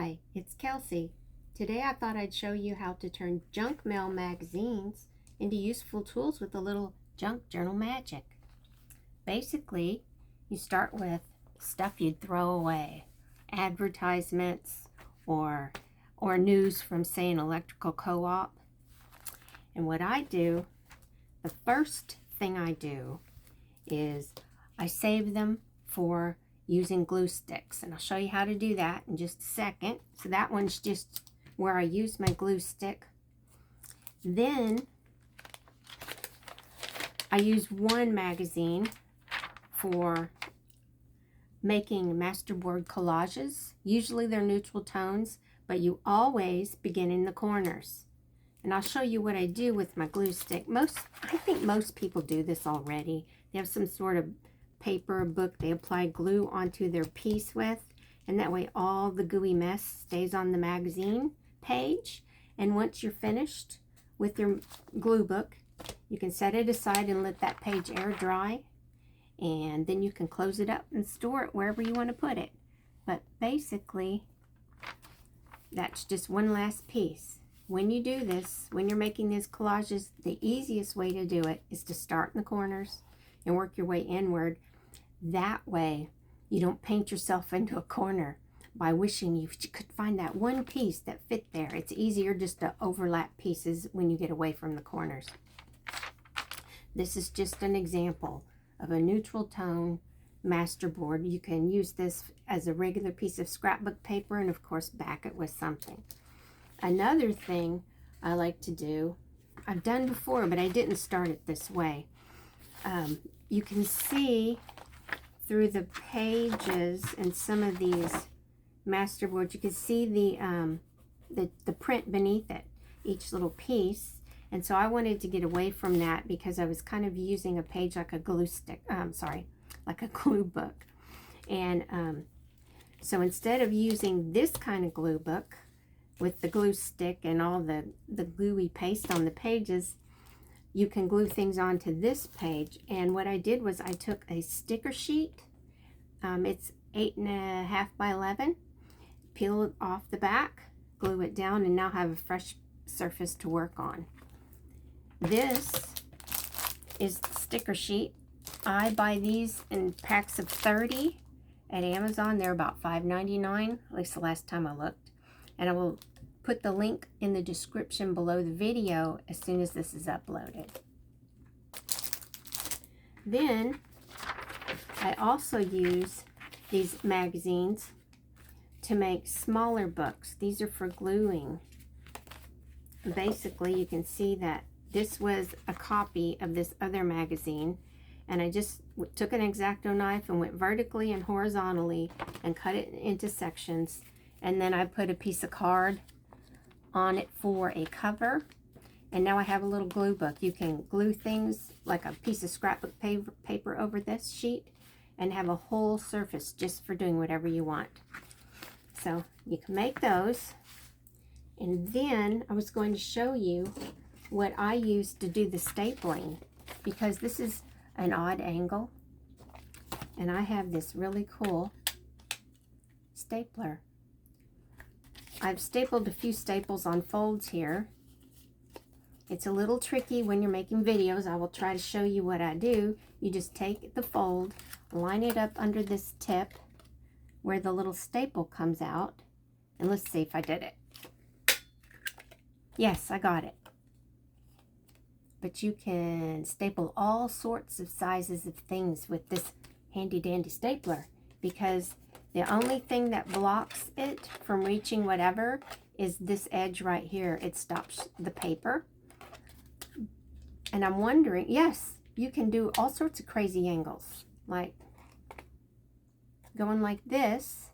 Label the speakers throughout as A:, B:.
A: Hi, it's Kelsey. Today I thought I'd show you how to turn junk mail magazines into useful tools with a little junk journal magic. Basically, you start with stuff you'd throw away, advertisements or news from, say, an electrical co-op. And what I do, the first thing I do is I save them for using glue sticks, and I'll show you how to do that in just a second. So that one's just where I use my glue stick. Then I use one magazine for making masterboard collages. Usually they're neutral tones, but you always begin in the corners. And I'll show you what I do with my glue stick. I think most people do this already. They have some sort of paper book they apply glue onto their piece with, and that way all the gooey mess stays on the magazine page. And once you're finished with your glue book, you can set it aside and let that page air dry, and then you can close it up and store it wherever you want to put it. But basically, that's just one last piece. When you do this, when you're making these collages, the easiest way to do it is to start in the corners and work your way inward. That way, you don't paint yourself into a corner by wishing you could find that one piece that fit there. It's easier just to overlap pieces when you get away from the corners. This is just an example of a neutral tone masterboard. You can use this as a regular piece of scrapbook paper and, of course, back it with something. Another thing I like to do, I've done before, but I didn't start it this way. You can see through the pages in some of these masterboards, you can see the print beneath it, each little piece. And so I wanted to get away from that because I was kind of using a page like a glue stick, like a glue book. And so instead of using this kind of glue book with the glue stick and all the gluey paste on the pages, you can glue things onto this page. And what I did was I took a sticker sheet. It's 8.5 by 11. Peel it off the back, glue it down, and now have a fresh surface to work on. This is the sticker sheet. I buy these in packs of 30 at Amazon. They're about $5.99, at least the last time I looked. And I will put the link in the description below the video as soon as this is uploaded. Then I also use these magazines to make smaller books. These are for gluing. Basically, you can see that this was a copy of this other magazine, and I just took an X-Acto knife and went vertically and horizontally and cut it into sections, and then I put a piece of card on it for a cover. And now I have a little glue book. You can glue things like a piece of scrapbook paper over this sheet and have a whole surface just for doing whatever you want. So you can make those. And then I was going to show you what I use to do the stapling, because this is an odd angle and I have this really cool stapler. I've stapled a few staples on folds here. It's a little tricky when you're making videos. I will try to show you what I do. You just take the fold, line it up under this tip where the little staple comes out, and let's see if I did it. Yes, I got it. But you can staple all sorts of sizes of things with this handy dandy stapler, because the only thing that blocks it from reaching whatever is this edge right here. It stops the paper. And I'm wondering, yes, you can do all sorts of crazy angles, like going like this.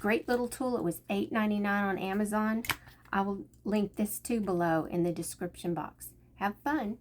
A: Great little tool. It was $8.99 on Amazon. I will link this too below in the description box. Have fun.